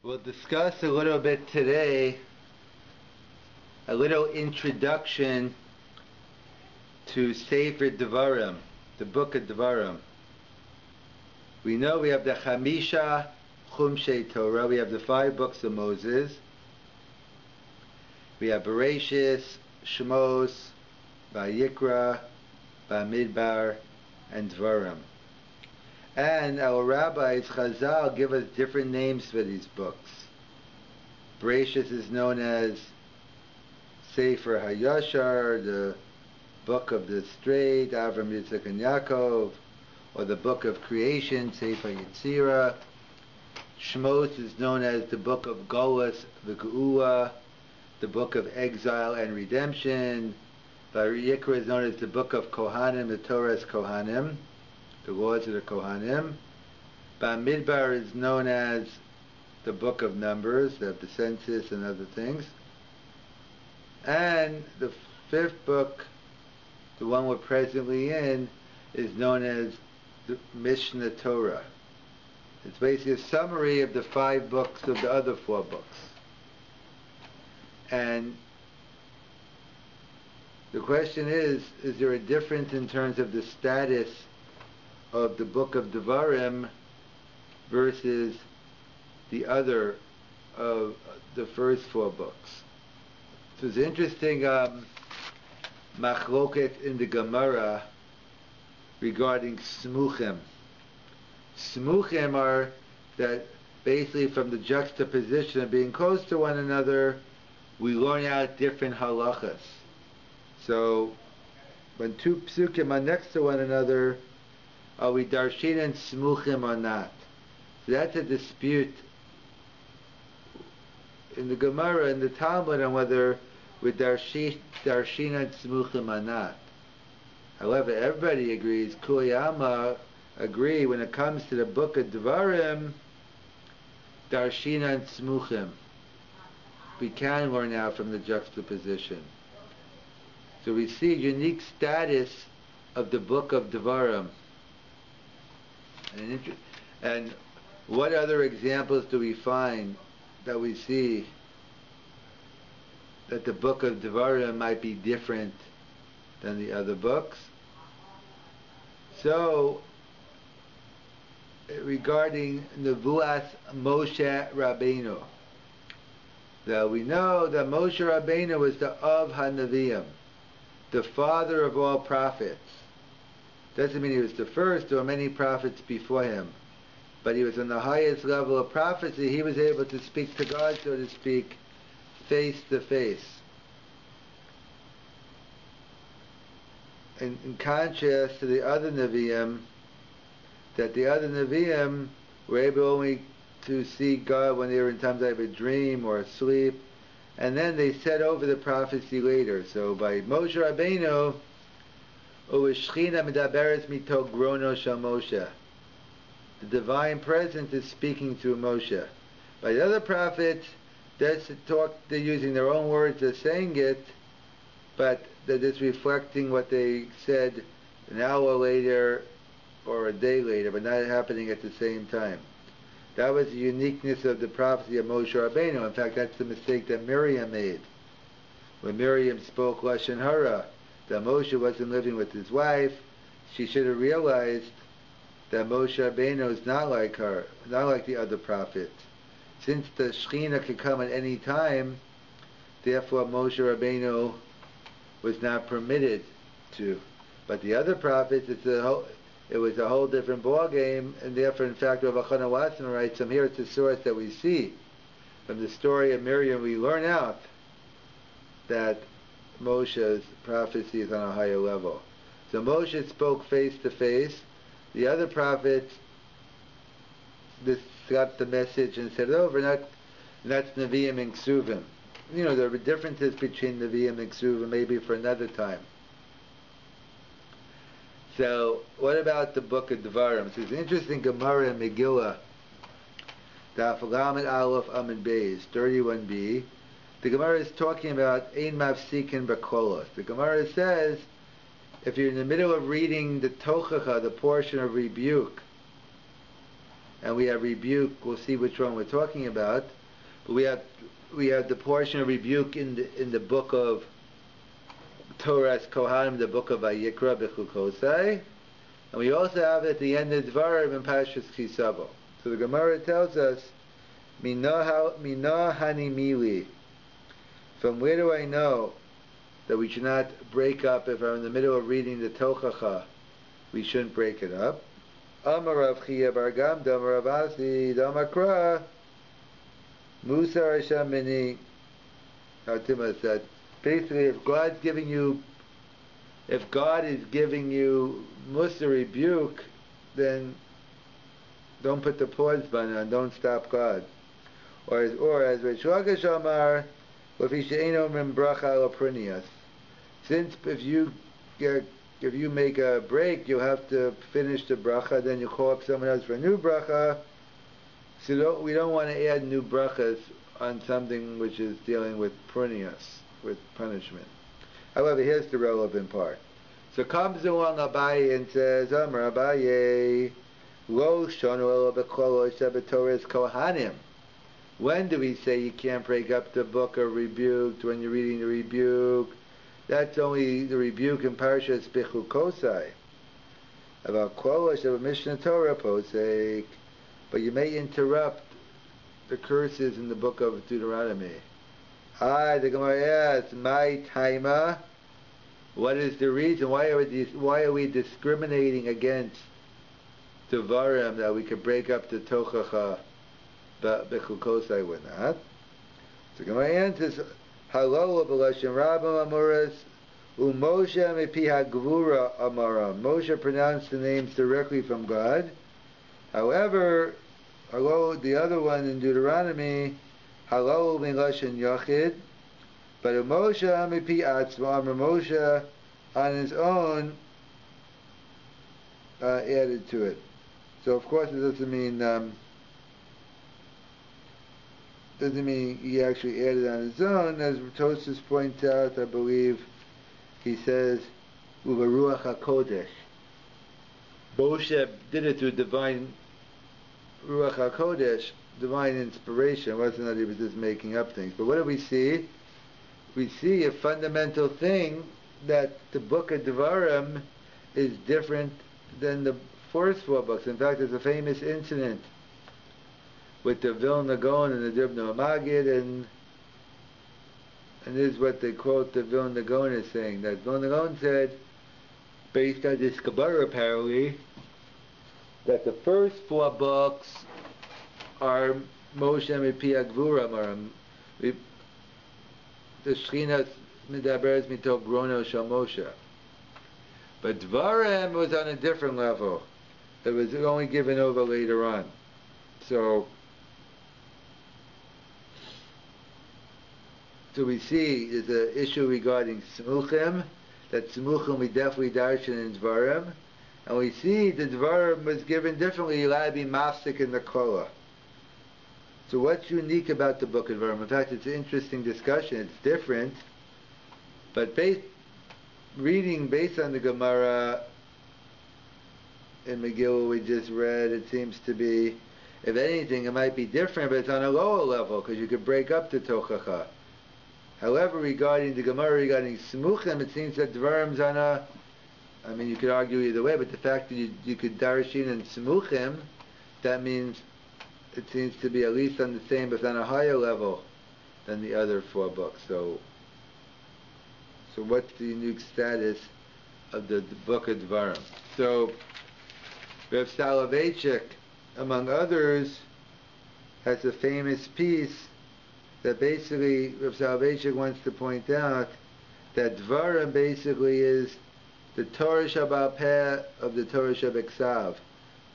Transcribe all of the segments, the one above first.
We'll discuss a little bit today, a little introduction to Sefer Devarim, the book of Devarim. We know we have the Chamisha Chumshei Torah, we have the 5 books of Moses. We have Bereshis, Shemos, Vayikra, Bamidbar, and Devarim. And our rabbis, Chazal, give us different names for these books. Bereshis is known as Sefer HaYashar, the book of the straight, Avram, Yitzchak, and Yaakov, or the book of creation, Sefer Yetzirah. Shemos is known as the book of Golus, V'Geula, the book of exile and redemption. Vayikra is known as the book of Kohanim, the Torah's Kohanim, the laws of the Kohanim. Bamidbar is known as the book of Numbers, the census and other things. And the 5th book, the one we're presently in, is known as the Mishnah Torah. It's basically a summary of the 5 books of the other 4 books. And the question is there a difference in terms of the status of the book of Devarim versus the other of the first 4 books? So it's interesting machloket in the Gemara regarding smuchim. Smuchim are that basically from the juxtaposition of being close to one another, we learn out different halachas. So when 2 psukim are next to one another, are we darshin and smuchim or not? So that's a dispute in the Gemara and the Talmud on whether we're darshin and smuchim or not. However, everybody agrees, Kuliyama agree when it comes to the book of Devarim, darshin and smuchim. We can learn out from the juxtaposition. So we see unique status of the book of Devarim. And what other examples do we find that we see that the book of Devarim might be different than the other books? So, regarding Nevuas Moshe Rabbeinu, that we know that Moshe Rabbeinu was the Av HaNeviim, the father of all prophets. Doesn't mean he was the first. There were many prophets before him, but he was on the highest level of prophecy. He was able to speak to God, so to speak, face to face. In contrast to the other Nevi'im, that the other Nevi'im were able only to see God when they were in times of a dream or asleep, and then they said over the prophecy later. So by Moshe Rabbeinu, the divine presence is speaking through Moshe. By the other prophets, they're using their own words, they're saying it, but they're just reflecting what they said an hour later or a day later, but not happening at the same time. That was the uniqueness of the prophecy of Moshe Rabbeinu. In fact, that's the mistake that Miriam made. When Miriam spoke Lashon Hara, that Moshe wasn't living with his wife, she should have realized that Moshe Rabbeinu is not like her, not like the other prophets. Since the Shekhinah could come at any time, therefore Moshe Rabbeinu was not permitted to. But the other prophets, it was a whole different ballgame, and therefore, in fact, Rav Achana Watson writes, here it's a source that we see. From the story of Miriam, we learn out that Moshe's prophecy is on a higher level. So Moshe spoke face to face. The other prophets just got the message and said it over. And that's Nevi'im and Ksuvim. There are differences between Nevi'im and Ksuvim, maybe for another time. So, what about the book of Devarim? So it's an interesting Gemara in Megillah, Daf Lamed Aleph Amud Beis 31b. The Gemara is talking about Ein Mafsikin B'Kolos. The Gemara says, if you're in the middle of reading the Tochacha, the portion of rebuke, and we have rebuke. We'll see which one we're talking about. But we have the portion of rebuke in the book of Torah's Kohanim, the book of Vayikra B'chukosai, and we also have at the end of Devarim in Parshas Kisavo. So the Gemara tells us, Minah Hanimili. From where do I know that we should not break up if I'm in the middle of reading the Tochacha? We shouldn't break it up. Amar Rav Chia bar Gamda, Amar Rav Asi, Damakra, Musar Hashem Mini. Tima said, basically, if God is giving you Musar rebuke, then don't put the pause button on, don't stop God. Or as Reish Lakish Amar, since if you make a break, you have to finish the bracha, then you call up someone else for a new bracha. So we don't want to add new brachas on something which is dealing with prunias, with punishment. However, here's the relevant part. So comes along Abaye and says, Amar Abaye, Lo shonu elo b'kol shebetorah kohanim. When do we say you can't break up the book of rebuke when you're reading the rebuke? That's only the rebuke in Parshas Bechukosai. About Kolosh of a Mishnah Torah posek. But you may interrupt the curses in the book of Deuteronomy. The Gemara asks, my taima, what is the reason? Why are we discriminating against Devarim that we could break up the Tochacha? But Bechukosai would not. So Gemara answers, Halol b'lashon Rabbim amuras u'Moshe mepi hagvura amaram. Moshe pronounced the names directly from God. However, the other one in Deuteronomy, Halol b'lashon Yachid, but Moshe mepi atzma, Moshe on his own added to it. So of course it doesn't mean he actually added on his own. As Tosfos points out, I believe he says, Uvaruach HaKodesh. Moshe did it through divine Ruach HaKodesh, divine inspiration. It wasn't that he was just making up things. But what do we see? We see a fundamental thing that the book of Devarim is different than the first four books. In fact, there's a famous incident with the Vilna Gaon and the Dibna Magid, and this is what they quote the Vilna Gaon as saying, that Vilna Gaon said, based on this Kabbalah apparently, that the first four books are Moshe Mipi Agvura Maram, the Shechina Medaberes Mito Grono Shal Moshe. But Devarim was on a different level. It was only given over later on. So we see there's an issue regarding Smuchim, that Smuchim we definitely darshan in Devarim, and we see the Devarim was given differently, you allowed to be mafsik in the Kola. So what's unique about the book of Devarim? In fact, it's an interesting discussion, it's different, but reading based on the Gemara in Megillah we just read, it seems to be, if anything, it might be different, but it's on a lower level, because you could break up the Tochacha. However, regarding the Gemara, regarding Smuchim, it seems that Devarim's on you could argue either way, but the fact that you could darshin and Smuchim, that means it seems to be at least on the same, but on a higher level than the other four books. So what's the unique status of the book of Devarim? So, Rav Soloveitchik, among others, has a famous piece that basically Rav Soloveitchik wants to point out that Devarim basically is the Torah Shabbat Peh of the Torah Shabbat Ksav,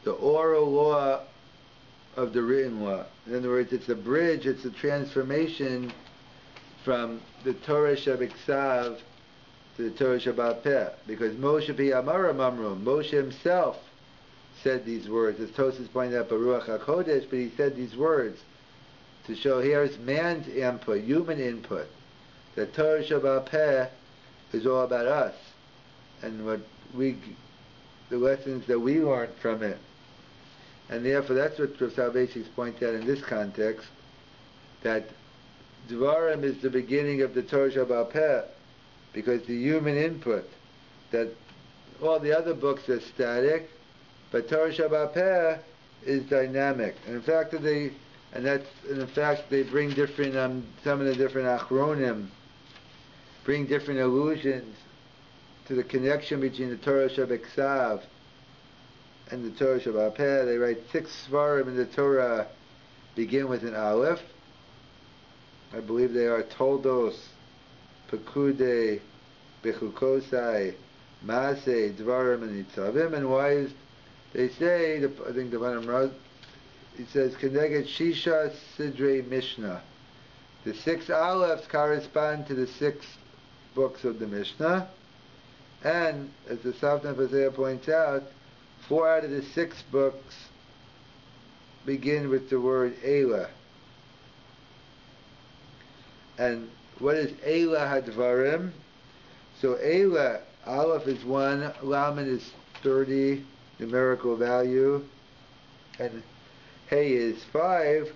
the oral law of the written law. In other words, it's a bridge, it's a transformation from the Torah Shabbat Ksav to the Torah Shabbat Peh. Because Moshe Pi Amaram Amrum, Moshe himself said these words, as Tosfos pointed out, Baruch HaKodesh, but he said these words to show here's man's input, human input. The Torah Shabbat Peh is all about us and the lessons that we learned from it. And therefore that's what Rav Basics point out in this context, that Devarim is the beginning of the Torah Sheba'al Peh, because the human input, that all the other books are static, but Torah Sheba'al Peh is dynamic. And in fact, they bring different, some of the different achronim, bring different allusions to the connection between the Torah Shebeksav and the Torah Sheba'al Peh. They write 6 Svarim in the Torah begin with an Aleph. I believe they are Toldos, Pekude, Bechukosai, Maaseh, Devarim, and Nitzavim. And why is, they say, I think the Devarim, it says, Keneged Shisha Sidrei Mishnah. The 6 Alephs correspond to the 6 books of the Mishnah. And, as the Saftan Fazea points out, 4 out of the 6 books begin with the word Eila. And what is Eila Hadvarim? So Eila, Aleph is 1, Lamed is 30, numerical value, and Hey is 5.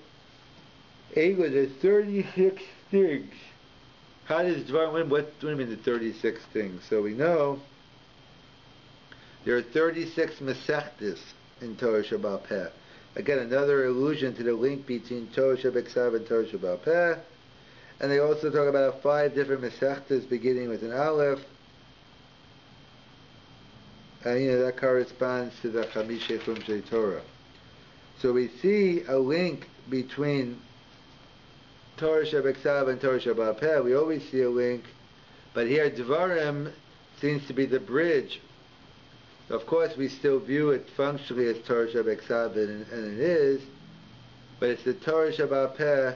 Eila, there's 36 things. How does Dvarim, what do you mean the 36 things? So we know there are 36 Masechtas in Torah Sheba'al Peh. Again, another allusion to the link between Torah Shebeksav and Torah Sheba'al Peh. And they also talk about 5 different Masechtas beginning with an Aleph. And that corresponds to the Chamishe Chumshei Torah. So we see a link between Torah Shebeksav and Torah Sheba'al Peh. We always see a link, but here Devarim seems to be the bridge. Of course, we still view it functionally as Torah Shebeksav, and it is, but it's the Torah Sheba'al Peh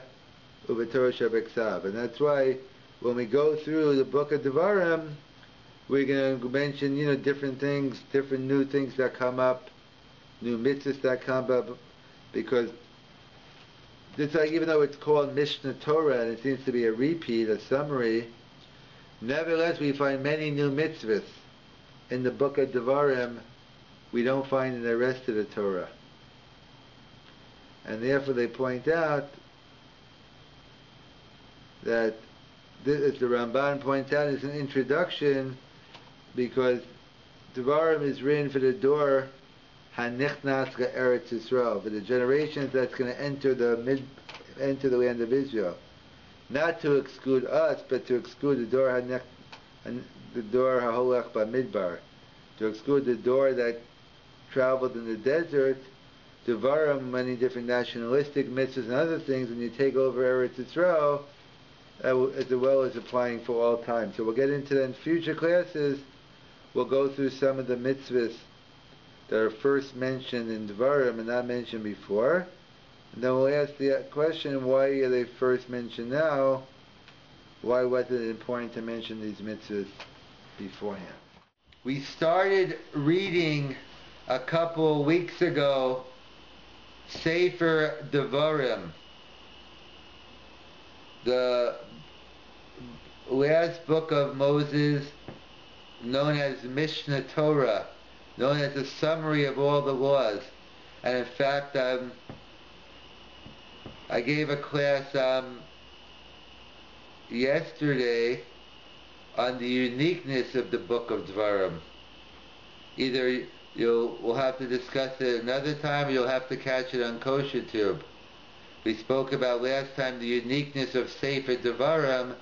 over Torah Shebeksav, and that's why when we go through the book of Devarim, we're going to mention, different things, different new things that come up, new mitzvahs that come up, because it's like, even though it's called Mishnah Torah and it seems to be a repeat, a summary, nevertheless we find many new mitzvahs in the book of Devarim we don't find in the rest of the Torah. And therefore they point out that this, as the Ramban points out, is an introduction, because Devarim is written for the door Hanichnas Eretz Yisrael, for the generations that's going to enter the land of Israel, not to exclude us, but to exclude the door Haholech Bamidbar, to exclude the door that traveled in the desert. Devarim, many different nationalistic mitzvahs and other things, when you take over Eretz Yisrael, as well as applying for all time. So we'll get into that in future classes. We'll go through some of the mitzvahs that are first mentioned in Devarim and not mentioned before. And then we'll ask the question, why are they first mentioned now? Why was it important to mention these mitzvahs beforehand? We started reading a couple weeks ago Sefer Devarim, the last book of Moses, known as Mishnah Torah, known as a summary of all the laws. And in fact, I gave a class yesterday on the uniqueness of the book of Devarim. Either we'll have to discuss it another time, or you'll have to catch it on Kosher Tube. We spoke about last time the uniqueness of Sefer Devarim,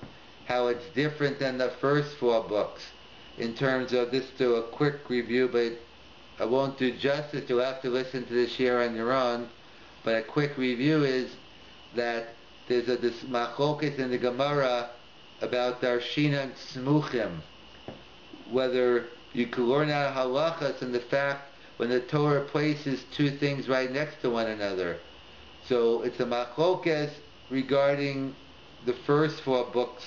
how it's different than the first 4 books. In terms of, this, do a quick review, but I won't do justice. You'll have to listen to this year on your own. But a quick review is that there's this machloket in the Gemara about Darshina and Smuchim, whether you could learn out halachas and the fact when the Torah places 2 things right next to one another. So it's a machloket regarding the first 4 books,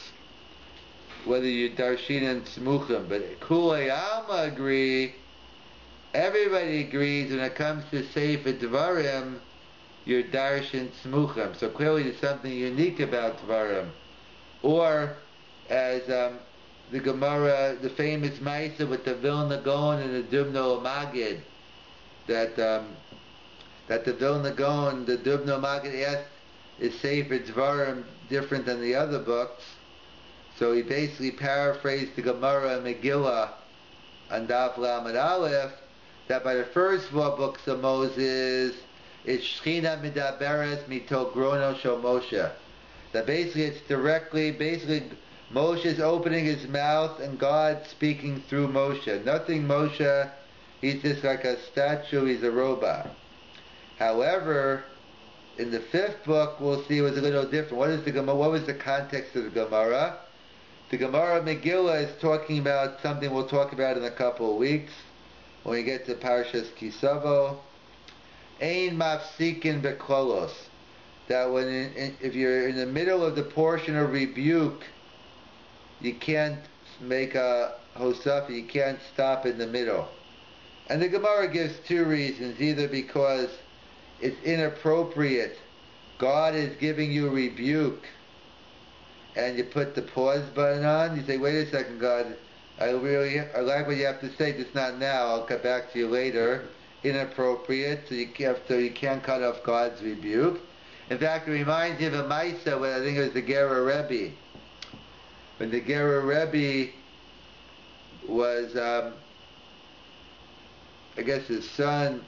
whether you Darshin and Smuchim. But Kulei Alma agree, everybody agrees when it comes to Sefer Devarim, you're Darshin Smuchim. So clearly there's something unique about Devarim. Or, as the Gemara, the famous Maisa with the Vilna Gaon and the Dumno Magid, that that the Vilna Gaon, the Dubno Maggid, asked, is Sefer Devarim different than the other books? So he basically paraphrased the Gemara and Megillah on Daf Lamed Aleph, that by the first 4 books of Moses, it's Shechina Midaberes Mito Grono Shel Moshe. That basically it's directly, Moshe is opening his mouth and God speaking through Moshe. Nothing Moshe, he's just like a statue, he's a robot. However, in the 5th book, we'll see it was a little different. What was the context of the Gemara? The Gemara Megillah is talking about something we'll talk about in a couple of weeks when we get to Parshas Kisavo. Ein mafsikin beklolos. That if you're in the middle of the portion of rebuke, you can't make a hosafa, you can't stop in the middle. And the Gemara gives 2 reasons. Either because it's inappropriate, God is giving you rebuke, and you put the pause button on, you say, wait a second, God, I like what you have to say, just not now, I'll get back to you later. Inappropriate, so you can't cut off God's rebuke. In fact, it reminds me of a Maisa when I think it was the Gera Rebbe. When the Gera Rebbe was, I guess his son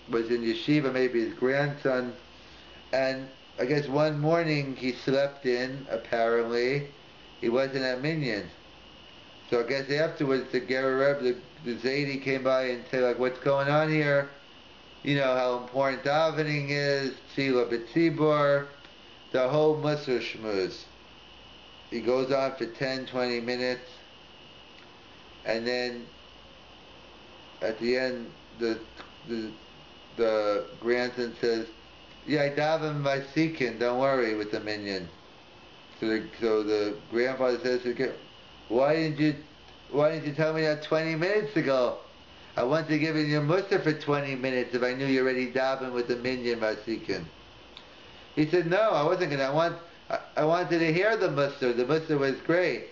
was in yeshiva, maybe his grandson, and I guess one morning he slept in, apparently. He wasn't at Minyan. So I guess afterwards the Gera Rebbe, the Zaidi came by and said, like, what's going on here? You know how important davening is, Tzila B'tzibor, the whole Musar Shmuz. He goes on for 10, 20 minutes, and then at the end, the grandson says, yeah, I daven by Sikin, don't worry, with the minyan. So the grandfather says again, why didn't you tell me that 20 minutes ago? I wanted to give you your muster for 20 minutes if I knew you already daven with the minyan by Sikin. He said, no, I wasn't going to. I wanted to hear the muster. The muster was great.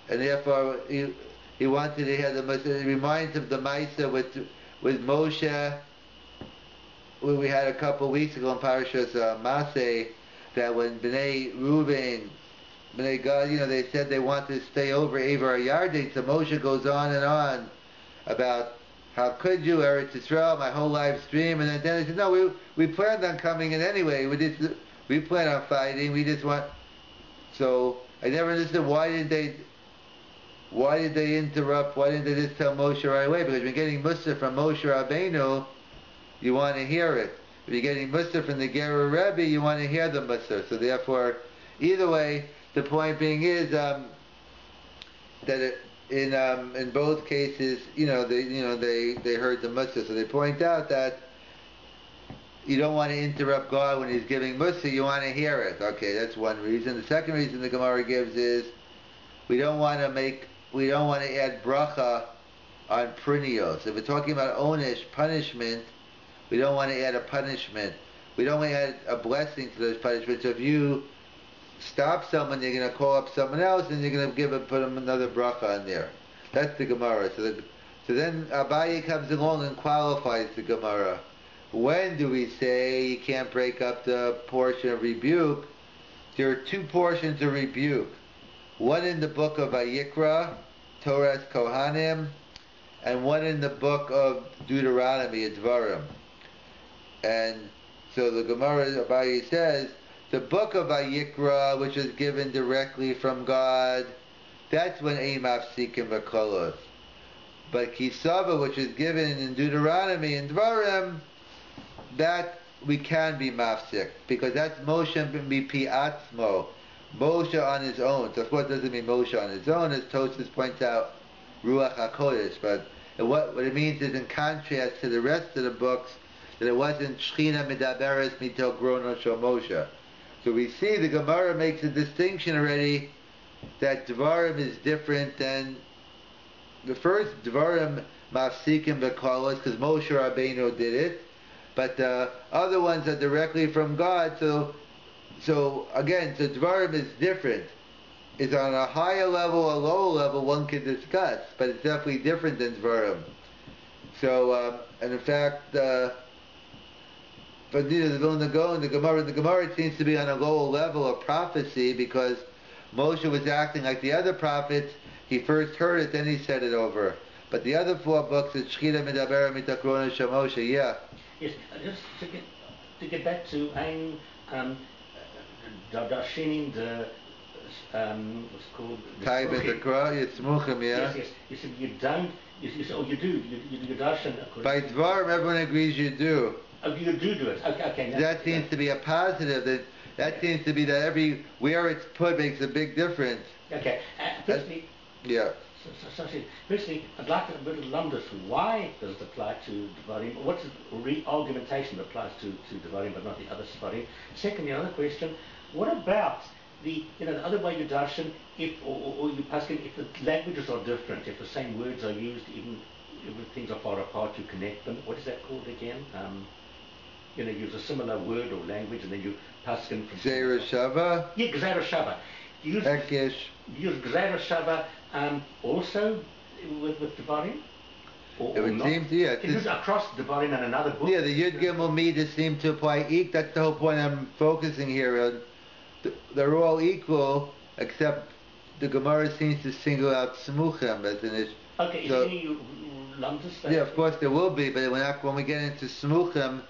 And therefore, he wanted to hear the muster. It reminds him of the Maisa with Moshe, when we had a couple of weeks ago in Parashas Maseh, that when Bnei Reuben, Bnei Gad, they said they wanted to stay over Evar Yardin, so Moshe goes on and on about how could you, Eretz Yisrael, my whole life's dream, and then they said, no, we planned on coming in anyway, we plan on fighting, we just want, so I never understood why did they interrupt, why didn't they just tell Moshe right away, because we're getting Musa from Moshe Rabbeinu, you want to hear it. If you're getting Musa from the Gera Rebbe, you want to hear the Musa. So therefore, either way, the point being is that in both cases, they heard the Musa. So they point out that you don't want to interrupt God when He's giving Musa. You want to hear it. Okay, that's one reason. The second reason the Gemara gives is we don't want to add bracha on prinios. If we're talking about onish, punishment, we don't want to add a punishment. We don't want to add a blessing to those punishments. So if you stop someone, you're going to call up someone else, and you're going to put them another bracha on there. That's the Gemara. So then Abaye comes along and qualifies the Gemara. When do we say you can't break up the portion of rebuke? There are 2 portions of rebuke. One in the book of Vayikra, Torah's Kohanim, and one in the book of Deuteronomy, Devarim. And so the Gemara Abaye says, the book of Vayikra, which is given directly from God, that's when Ein Mafsikim V'Kolos. But Kisava, which is given in Deuteronomy and Devarim, that we can be mafsik, because that's Moshe Mipi Atzmo, Moshe on his own. So of course it doesn't mean Moshe on his own, as Tosfos points out, Ruach HaKodesh, but what it means is in contrast to the rest of the books, that it wasn't Shechina Midaberes Mito Grono Shel Moshe. So we see the Gemara makes a distinction already that Devarim is different than the first Devarim Mafsikim V'Kolos, because Moshe Rabbeinu did it, but the other ones are directly from God. So again, Devarim is different. It's on a higher level, a lower level, one can discuss, but it's definitely different than Devarim. So, and in fact, for neither the Vilna Gaon, the Gemara seems to be on a lower level of prophecy because Moshe was acting like the other prophets. He first heard it, then he said it over. But the other 4 books, it's Shchina Midaber Mitakrona Shamosha, yeah. Yes, just to get back to Ein Darshinin, the what's it called? Taibet the Kra, Yitzmuchim, yeah. Yes. You said you don't. You said, oh, you do. You darshan. By Devarim, everyone agrees you do. Oh, you do it. Okay. That seems to be a positive. That seems to be that where it's put makes a big difference. Okay. Firstly, yeah. Firstly, I'd like a bit of lumdus. Why does it apply to Devarim? What's the argumentation that applies to Devarim but not the other Sefarim? Secondly, another question: what about the other way you darshan, if or you paskin, if the languages are different, if the same words are used, even if things are far apart, you connect them. What is that called again? Use a similar word or language, and then you paskin from Gzeira Shava. Yeah, Gzeira Shava. Use Gzeira Shava also with Devarim. It would seem to, yeah. It is across Devarim and another book. Yeah, the Yud Gimel Midas seem to apply. That's the whole point I'm focusing here on. They're all equal, except the Gemara seems to single out Smuchim as an issue. Okay, is there any lumdus? Yeah, of course there will be, but when we get into Smuchim,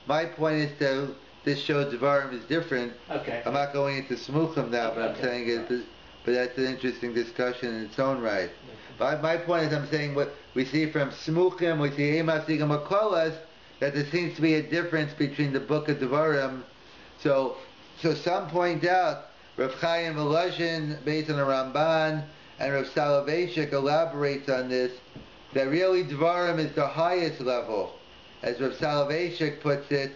my point is that this shows Devarim is different. Okay. I'm not going into Smuchim now, but I'm saying but that's an interesting discussion in its own right. But my point is, I'm saying what we see from Smuchim, we see Emasigam Makolas, that there seems to be a difference between the book of Devarim. So some point out, Rav Chaim Volozhin, based on the Ramban, and Rav Soloveitchik elaborates on this, that really Devarim is the highest level. As Rav Soloveitchik puts it,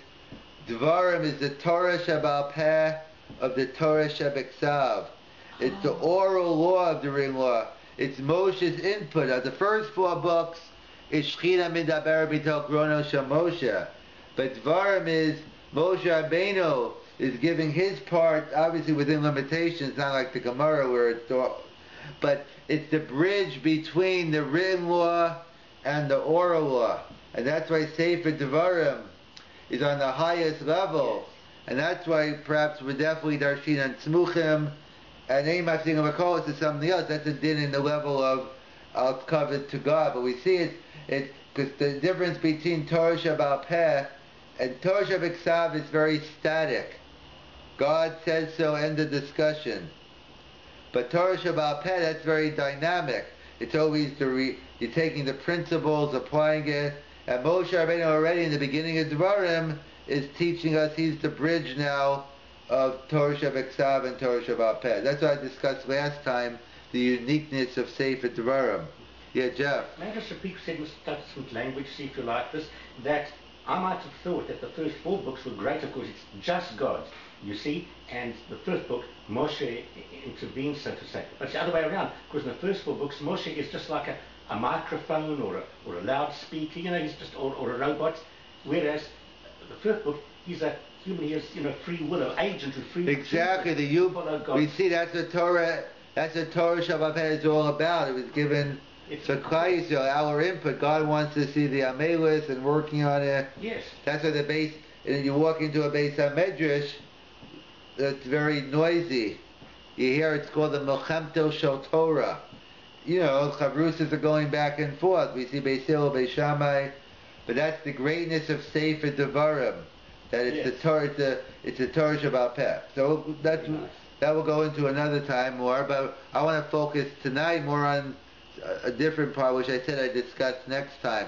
Devarim is the Torah Sheba'al Peh of the Torah Shebeksav. It's the oral law of the ring law. It's Moshe's input. Of the first 4 books is Shechina Midaber B'Tel Krono Shel Moshe. But Devarim is Moshe Rabbeinu is giving his part, obviously within limitations, not like the Gemara where it's but it's the bridge between the written law and the oral law. And that's why Sefer Devarim is on the highest level. And that's why perhaps we're definitely darshin on Tzmuchim, and Eimatzing of Akolos is something else. That's a din in the level of covet to God. But we see it because the difference between Torah Sheba'al Peh and Torah Shebeksav is very static. God says so, end of discussion. But Torah Sheba'al Peh, that's very dynamic. It's always you're taking the principles, applying it. And Moshe Rabbeinu already in the beginning of Devarim is teaching us, he's the bridge now of Torah Shebeksav and Torah Sheba'al Peh. That's what I discussed last time, the uniqueness of Sefer Devarim. Yeah, Jeff? May I just repeat some language, see if you like this, that I might have thought that the first 4 books were greater because it's just God, you see, and the first book, Moshe intervenes, so to say. But it's the other way around, because in the first 4 books, Moshe is just like a microphone or a loudspeaker, he's just, or a robot, whereas the first book, he's a human, he has free will, an agent with free will. Exactly, we see that's what Torah Sheba'al Peh is all about. It was given for Klal Yisrael, our input. God wants to see the Amelis and working on it. Yes. That's what the base, and you walk into a Beis HaMedrash that's very noisy. You hear it's called the Melchemto Shel Torah. Chavrusas are going back and forth. We see Beis Hillel, Beis Shammai, but that's the greatness of Sefer Devarim. That it's the Torah, it's the Torah Sheba'al Peh. So that will go into another time more. But I want to focus tonight more on a different part, which I said I discussed next time.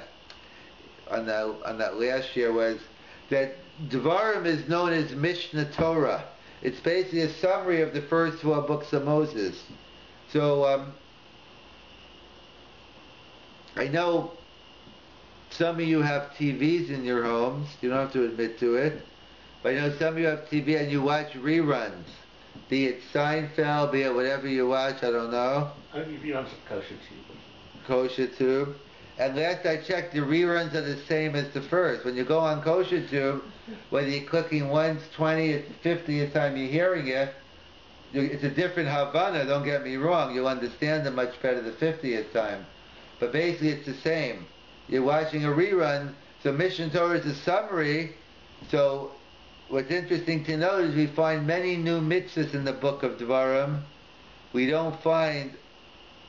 On that last year was that Devarim is known as Mishnah Torah. It's basically a summary of the first 4 books of Moses. So I know some of you have TVs in your homes. You don't have to admit to it. But I know some of you have TV and you watch reruns. Be it Seinfeld, be it whatever you watch, I don't know. Only reruns of Kosher Tube. Kosher Tube. And last I checked, the reruns are the same as the first. When you go on Kosher Tube, whether you're clicking once, 20th, 50th time you're hearing it, it's a different Havana, don't get me wrong. You'll understand it much better the 50th time. But basically it's the same. You're watching a rerun, so Mishnah Torah is a summary So, what's interesting to note is we find many new mitzvahs in the book of Devarim we don't find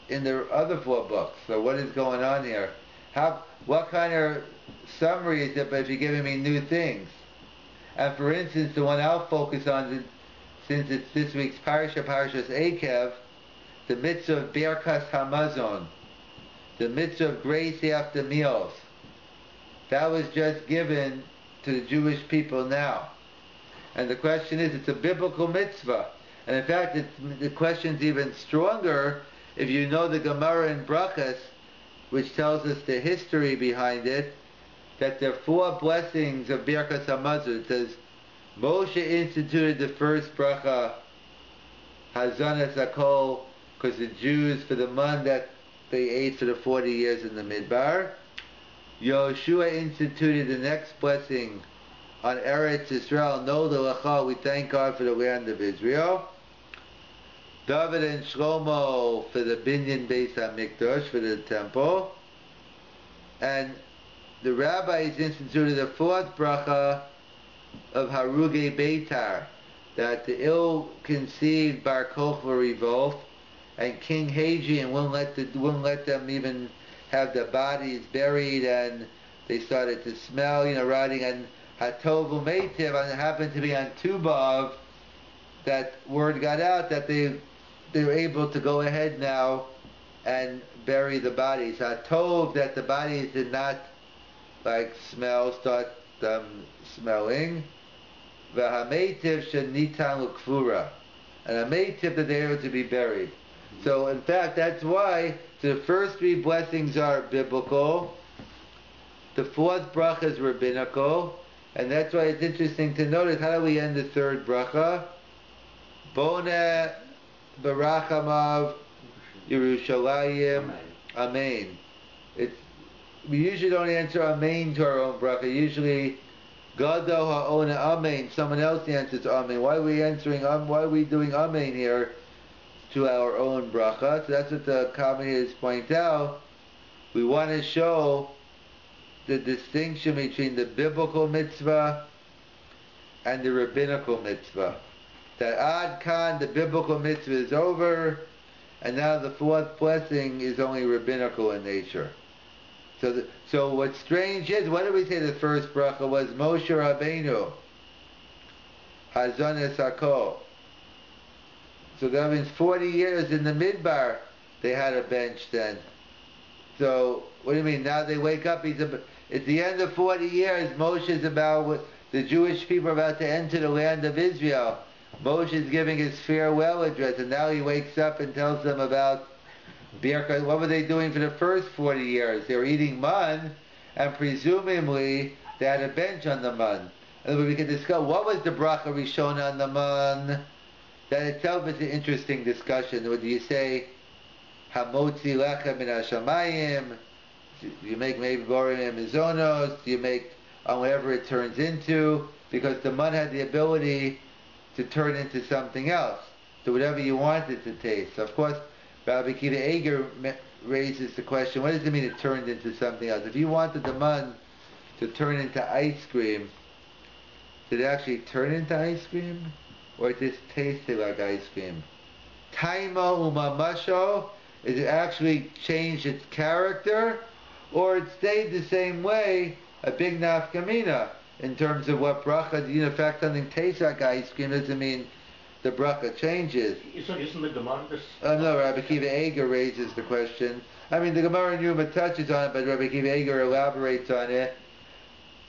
in the other 4 books. So what is going on here? What kind of summary is it if you're giving me new things? And for instance, the one I'll focus on, since it's this week's Parashas Akev, the mitzvah of Birkas Hamazon, the mitzvah of grace after meals. That was just given to the Jewish people now. And the question is, it's a biblical mitzvah. And in fact, the question's even stronger if you know the Gemara in Brachas, which tells us the history behind it, that there are 4 blessings of Birkas Hamazon. It says, Moshe instituted the first bracha, Hazanas Hakol, because the Jews, for the man that they ate for the 40 years in the Midbar. Yoshua instituted the next blessing on Eretz Israel, No Lecha, we thank God for the land of Israel. David and Shlomo for the Binyan Beis HaMikdash, for the temple. And the rabbis instituted the 4th bracha of Haruge Beitar, that the ill-conceived Bar Kokhba revolt, and King Hadrian wouldn't let them even have the bodies buried, and they started to smell, rotting, and Hatov Umeitiv, and it happened to be on Tu B'Av that word got out that they were able to go ahead now and bury the bodies. Hatov, that the bodies did not start smelling. V'hameitiv shenitan l'kfura, and a meitiv that they were able to be buried. So in fact, that's why the first 3 blessings are biblical, the 4th bracha is rabbinical, and that's why it's interesting to notice, how do we end the 3rd bracha? Boneh barachamav Yerushalayim, Amen. We usually don't answer Amen to our own bracha. Usually, Gado ha'ona Amen, someone else answers Amen. Why are we doing Amen here to our own bracha? So that's what the commentators point out. We want to show the distinction between the biblical mitzvah and the rabbinical mitzvah. That Ad Kan, the biblical mitzvah, is over, and now the 4th blessing is only rabbinical in nature. So what's strange is, what did we say the first bracha was? Moshe Rabbeinu, Hazanes Hakol. So that means 40 years in the Midbar they had a bench then. So what do you mean? Now they wake up, it's the end of 40 years, Moshe's the Jewish people are about to enter the land of Israel. Moshe is giving his farewell address, and now he wakes up and tells them about Birka. What were they doing for the first 40 years? They were eating man, and presumably they had a bench on the man. And we can discuss what was the bracha rishona on the man. That itself is an interesting discussion. Would you say hamotzi lechem min hashamayim? Do you make maybe borim mizonos? Do you make on whatever it turns into? Because the man had the ability to turn into something else, to whatever you want it to taste. Of course, Rabbi Akiva Eger raises the question, what does it mean it turned into something else? If you wanted the man to turn into ice cream, did it actually turn into ice cream? Or it just tasted like ice cream? Taimo umamasho, is it actually changed its character? Or it stayed the same way, a big nafkamina, in terms of what bracha, in fact something tastes like ice cream doesn't mean the bracha changes. Isn't the Gemara this? No, Rabbi Akiva Eger raises the question. I mean, the Gemara in Yuma touches on it, but Rabbi Akiva Eger elaborates on it.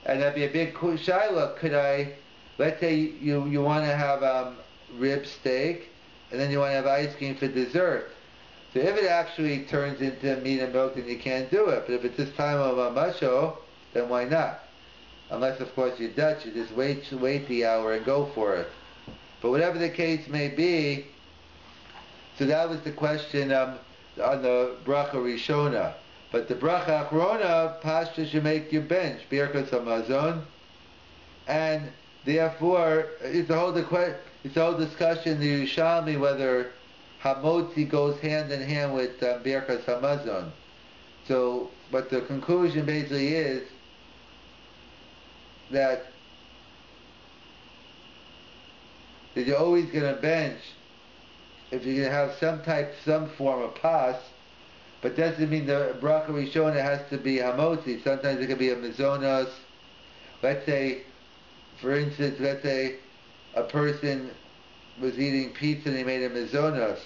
And that'd be a big shaila. Let's say you want to have rib steak, and then you want to have ice cream for dessert. So if it actually turns into meat and milk, then you can't do it. But if it's this time of a masho, then why not? Unless, of course, you're Dutch, you just wait the hour and go for it. But whatever the case may be, so that was the question on the bracha rishona. But the bracha achrona, pashta should make you bench, birkas hamazon, and therefore it's a whole discussion in the Yerushalmi whether hamotzi goes hand in hand with birkas hamazon. So, but the conclusion basically is that that you're always going to bench if you're going to have some form of pas, but doesn't mean the bracha rishona has to be hamotzi. Sometimes it can be a mizonos. Let's say, for instance, a person was eating pizza and he made a mizonos,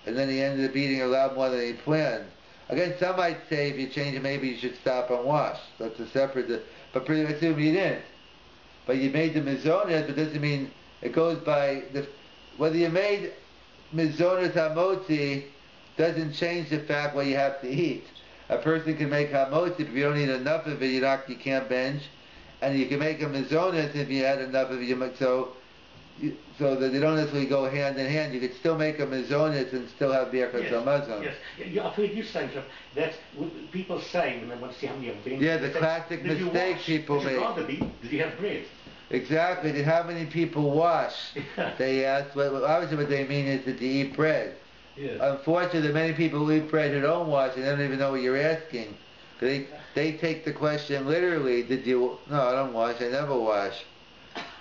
and then he ended up eating a lot more than he planned. Again, some might say if you change it, maybe you should stop and wash. That's a separate. But pretty much assume you didn't. But you made the mizonos, but doesn't mean it goes by the whether you made mizonos hamotzi doesn't change the fact what you have to eat. A person can make hamotzi, but if you don't eat enough of it, you can't bench. And you can make a mizonos if you had enough of it. So that they don't necessarily go hand in hand. You could still make a mizonos and still have birkas hamazon. Yes, yeah, I've heard you saying that people say when they want to see how many have been. Yeah, the classic mistake people make. Did you have bread? Exactly. How many people wash? They ask. Obviously, what they mean is that you eat bread. Yes. Unfortunately, many people who eat bread who don't wash, and they don't even know what you're asking. They take the question literally. Did you? No, I don't wash. I never wash.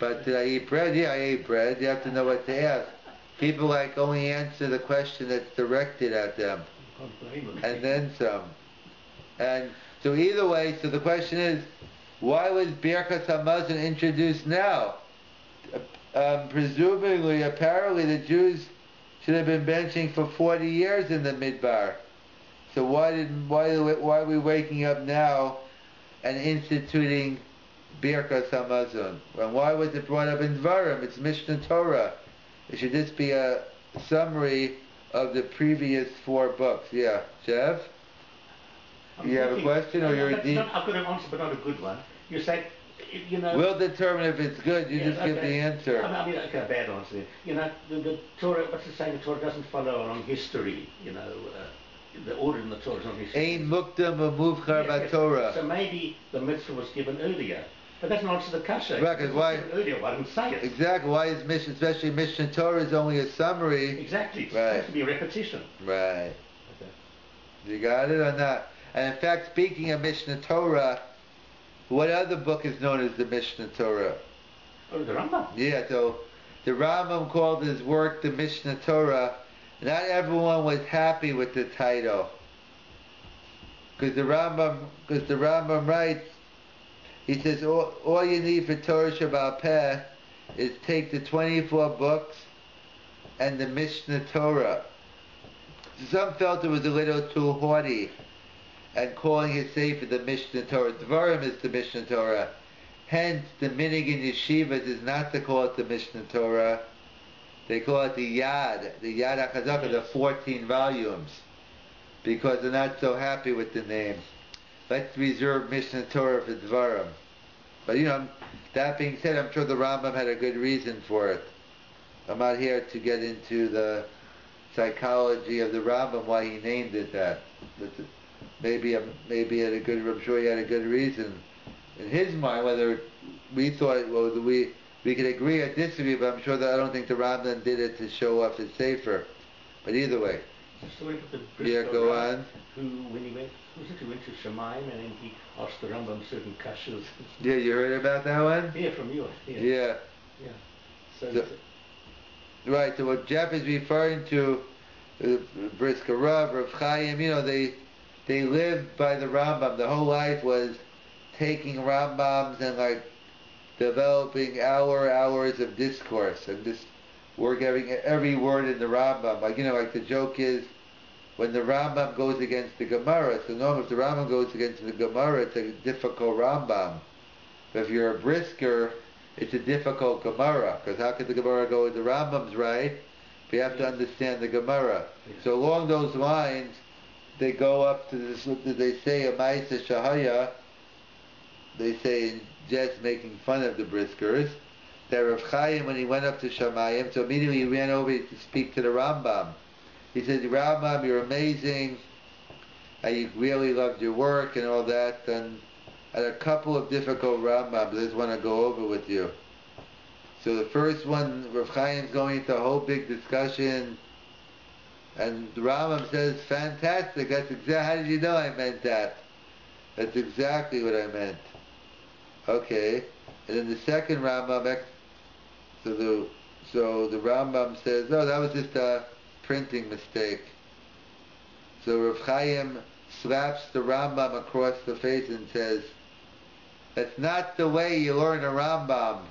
But did I eat bread? Yeah, I ate bread. You have to know what to ask. People only answer the question that's directed at them. And then some. And so either way, so the question is, why was Birkas Hamazon introduced now? Presumably, apparently, the Jews should have been benching for 40 years in the Midbar. So why are we waking up now and instituting Birkas Hamazon? And why was it brought up in Devarim? It's Mishnah Torah. It should just be a summary of the previous 4 books. Yeah, Jeff? You have a question, or you're deep? I've got an answer, but not a good one. You say, We'll determine if it's good. You just give the answer. I mean, okay, a bad answer. The Torah. What's the saying? The Torah doesn't follow along history. The order in the Torah is not history. Ein mukdam v'muvchar b'Torah. So maybe the mitzvah was given earlier. But that's not answer the kasha. Right, because why? Earlier, why didn't say it? Exactly. Why is Mishnah, especially Mishnah Torah, is only a summary? Exactly. It's right. supposed to be a repetition. Right. Okay. You got it or not? And in fact, speaking of Mishnah Torah, what other book is known as the Mishnah Torah? Oh, the Rambam. Yeah. So the Rambam called his work the Mishnah Torah. Not everyone was happy with the title, because the Rambam writes. He says, all you need for Torah Shabbat Peh is take the 24 books and the Mishnah Torah. Some felt it was a little too haughty, and calling his Sefer the Mishnah Torah. Devarim is the Mishnah Torah. Hence, the minig in yeshivas is not to call it the Mishnah Torah. They call it the Yad HaChazaka, the 14 volumes, because they're not so happy with the name. Let's reserve Mishnah Torah for Devarim. But that being said, I'm sure the Rambam had a good reason for it. I'm not here to get into the psychology of the Rambam, why he named it that. Maybe I'm sure he had a good reason in his mind. Whether we thought, we could agree or disagree, but I'm sure that I don't think the Rambam did it to show off his Sefer. But either way. Yeah, go on. Who went to Shemayim and then he asked the Rambam certain kashas. Yeah, you heard about that one? Yeah, from you. Yeah. So right, so what Jeff is referring to, Brisker Rav Chaim, they lived by the Rambam. The whole life was taking Rambams and developing hours of discourse and just getting every word in the Rambam. The joke is, when the Rambam goes against the Gemara, so normally if the Rambam goes against the Gemara, it's a difficult Rambam. But if you're a brisker, it's a difficult Gemara, because how could the Gemara go with the Rambam's right? But you have to understand the Gemara. So along those lines, they go up to this, they say a Ma'aseh Shahaya, they say in jest making fun of the briskers, that Rav Chaim, when he went up to Shemayim, so immediately he ran over to speak to the Rambam. He said, Rambam, you're amazing, I really loved your work and all that, and I had a couple of difficult Rambams I just want to go over with you. So the first one, Rav Chaim's going into a whole big discussion, and the Rambam says, fantastic, that's exactly, how did you know I meant that? That's exactly what I meant. Okay. And then the second Rambam, so So the Rambam says, no, that was just a printing mistake. So Rav Chaim slaps the Rambam across the face and says, that's not the way you learn a Rambam.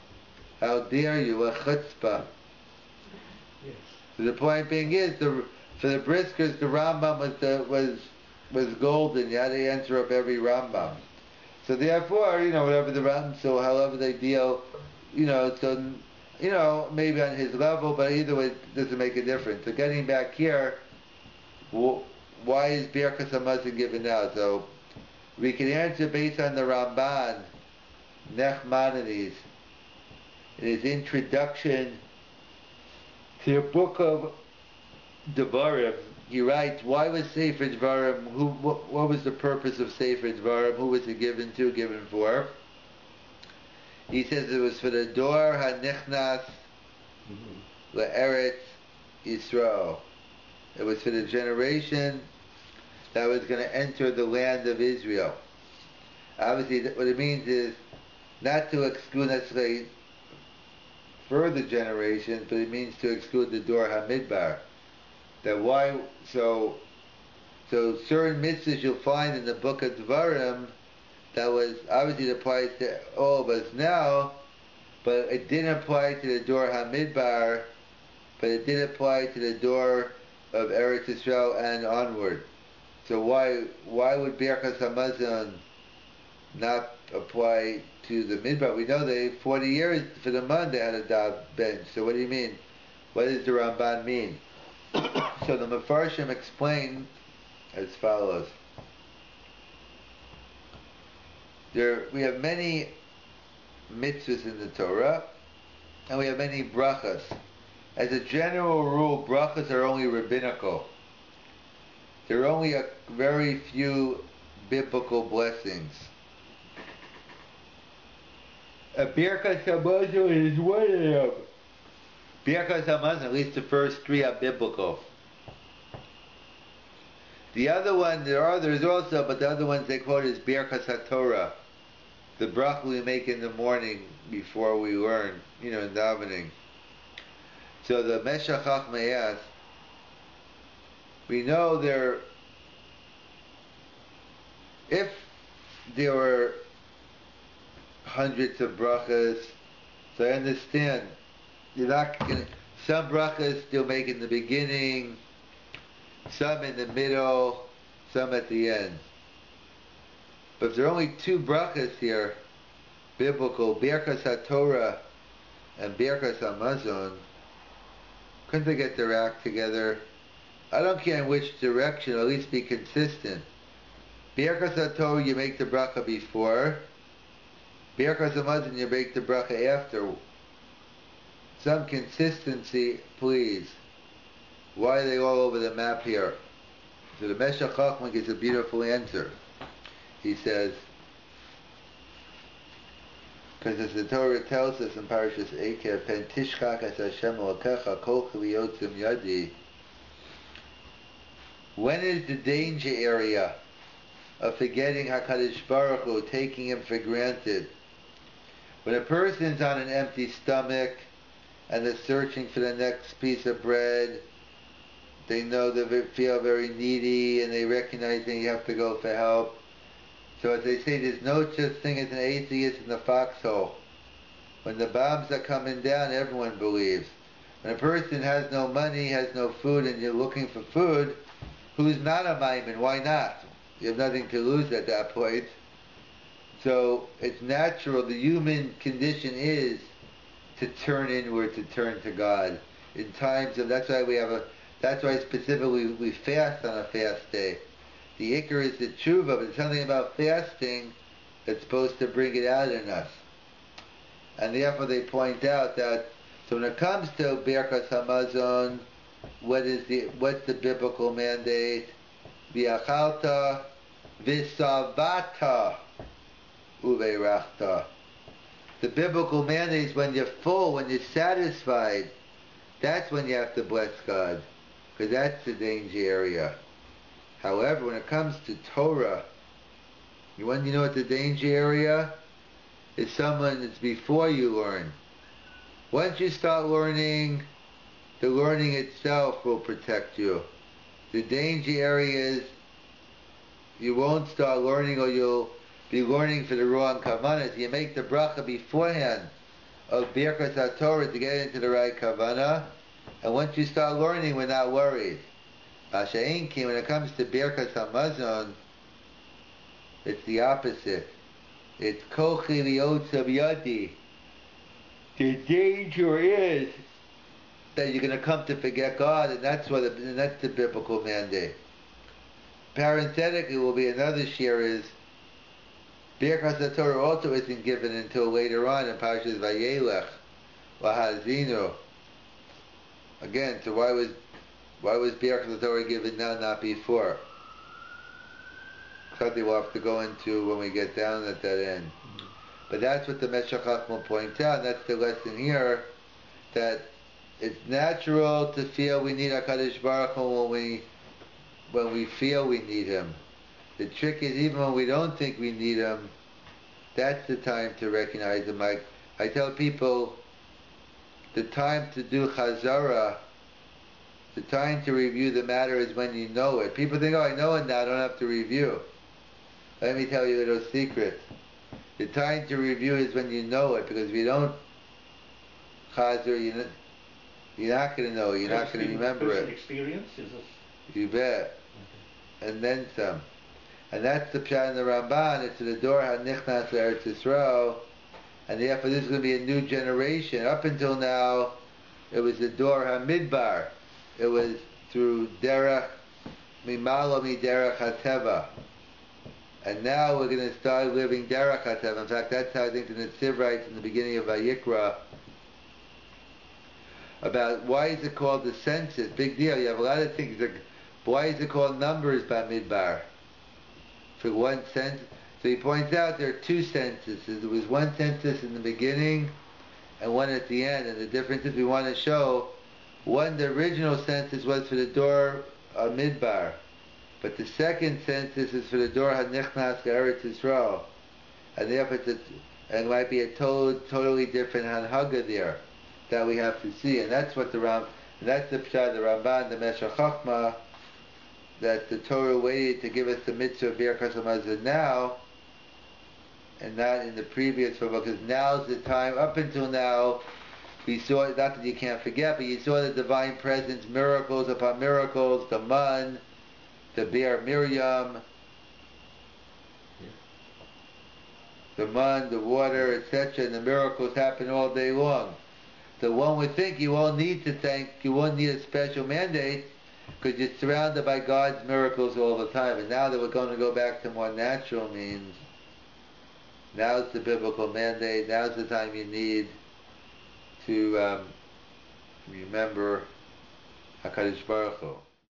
How dare you, a chutzpah. Yes. So the point being is, for the Briskers, the Rambam was golden. You had to answer up every Rambam. So therefore, whatever the Rambam, so however they deal, so, maybe on his level, but either way, it doesn't make a difference. So getting back here, why is Birkas Hamazon given now? So we can answer based on the Ramban, Nachmanides, in his introduction to the book of Devarim. He writes, why was Sefer Devarim, what was the purpose of Sefer Devarim, who was it given for? He says it was for the Dor HaNichnas LeEretz Yisrael. It was for the generation that was going to enter the land of Israel. Obviously, what it means is not to exclude necessarily further generations, but it means to exclude the Dor HaMidbar. So certain mitzvahs you'll find in the book of Devarim that was obviously it applies to all of us now, but it didn't apply to the Dor HaMidbar, but it did apply to the Dor of Eretz Yisrael and onward. So why would Birkas Hamazon not apply to the Midbar? We know 40 years for the month they had a dav bench. So what do you mean? What does the Ramban mean? So the Mefarshim explain as follows. We have many mitzvahs in the Torah, and we have many brachas. As a general rule, brachas are only rabbinical. There are only a very few biblical blessings. A Birkas Hamazon is one of them. Birkas Hamazon, at least the first three are biblical. The other one, there are others also, but the other ones they quote is Birkas HaTorah, the bracha we make in the morning before we learn, in davening. So the Meshach Chachmei asks, we know if there were hundreds of brachas, so I understand, some brachas you'll make in the beginning, some in the middle, some at the end. But if there are only two brachas here, biblical, Birkas HaTorah and Birkas Hamazon, couldn't they get their act together? I don't care in which direction, at least be consistent. Birkas HaTorah, you make the bracha before. Birkas Hamazon, you make the bracha after. Some consistency, please. Why are they all over the map here? So the Meshach Chachma gives a beautiful answer. He says, because as the Torah tells us in Parashas Eikev, Pen tishchak es Hashem Elokecha kol chiliyotzim yadi. When is the danger area of forgetting HaKadosh Baruch Hu, taking Him for granted? When a person's on an empty stomach and they're searching for the next piece of bread, they know they feel very needy and they recognize that you have to go for help. So as they say, there's no such thing as an atheist in the foxhole. When the bombs are coming down, everyone believes. When a person has no money, has no food, and you're looking for food, who's not a maimon? Why not? You have nothing to lose at that point. So it's natural. The human condition is to turn inward, to turn to God. In times of, that's why specifically we fast on a fast day. The ikar is the tshuva, but there's something about fasting that's supposed to bring it out in us. And therefore they point out that, so when it comes to Birkas Hamazon, what's the biblical mandate? V'achalta v'savata uveirachta. The biblical mandate is when you're full, when you're satisfied, that's when you have to bless God, because that's the danger area. However, when it comes to Torah, you want to know what the danger area is? Someone that's before you learn. Once you start learning, the learning itself will protect you. The danger area is you won't start learning, or you'll be learning for the wrong kavanas. You make the bracha beforehand of Birkas HaTorah to get into the right kavana, and once you start learning, we're not worried. Masha'inki, when it comes to Birkas HaMazon, it's the opposite. It's kochi liotzav yadi. The danger is that you're going to come to forget God, and that's the biblical mandate. Parenthetically, will be another share is Birkas HaTorah also isn't given until later on in Parshas Vayelech, Lahazinu. Again, so why was Birkas HaTorah given now, not before? Something we'll have to go into when we get down at that end. But that's what the Meshech Chochmah points out. That's the lesson here, that it's natural to feel we need HaKadosh Baruch Hu when we feel we need Him. The trick is, even when we don't think we need Him, that's the time to recognize Him. I tell people, the time to do Chazara, the time to review the matter is when you know it. People think, oh, I know it now, I don't have to review. Let me tell you a little secret. The time to review is when you know it, because if you don't Chazar, you're not going to know it, you're not going to remember it. Experience, is this? You bet. Okay. And then some. And that's the pshat in the Ramban. It's the Dor HaNichnas Eretz Yisrael, and therefore this is going to be a new generation. Up until now, it was the Dor HaMidbar. It was through Derech, Mimalo Derech HaTeva. And now we're going to start living Derech HaTeva. In fact, that's how I think the Netziv writes in the beginning of Vayikra about why is it called the census. Big deal. You have a lot of things. Like, why is it called numbers by Midbar? For one census. So he points out there are two censuses. There was one census in the beginning and one at the end. And the difference is we want to show, one, the original census was for the Dor Midbar. But the second census is for the Dor HaNichnas Eretz Yisrael. And therefore it might be a totally different Hanhaga there that we have to see. And that's what that's the Pshat, the Ramban, the Meshech Chochmah, that the Torah waited to give us the mitzvah of Birkas HaMazon now, and not in the previous one, because now's the time. Up until now, we saw, not that you can't forget, but you saw the divine presence, miracles upon miracles, the man, the Be'er Miriam, the man, the water, etc., and the miracles happen all day long. So one would think you won't need a special mandate, because you're surrounded by God's miracles all the time. And now that we're going to go back to more natural means, now's the biblical mandate, now's the time you need to remember HaKadosh Baruch Hu.